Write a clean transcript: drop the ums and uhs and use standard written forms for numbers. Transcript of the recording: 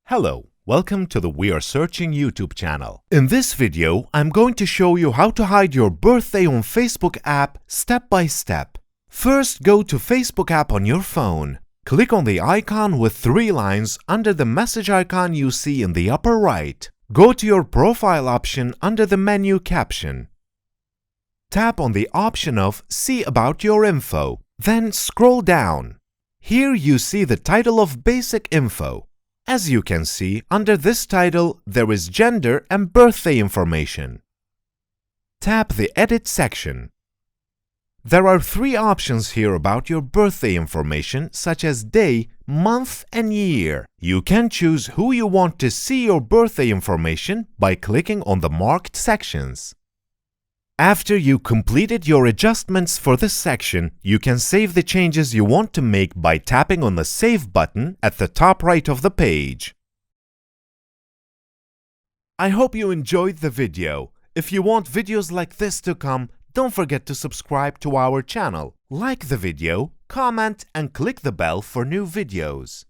Hello, welcome to the We Are Searching YouTube channel. In this video, I'm going to show you how to hide your birthday on Facebook app step by step. First, go to Facebook app on your phone. Click on the icon with 3 lines under the message icon you see in the upper right. Go to your profile option under the menu caption. Tap on the option of See About Your Info. Then scroll down. Here you see the title of Basic Info. As you can see, under this title, there is gender and birthday information. Tap the Edit section. There are 3 options here about your birthday information, such as day, month, and year. You can choose who you want to see your birthday information by clicking on the marked sections. After you completed your adjustments for this section, you can save the changes you want to make by tapping on the Save button at the top right of the page. I hope you enjoyed the video. If you want videos like this to come, don't forget to subscribe to our channel, like the video, comment, and click the bell for new videos.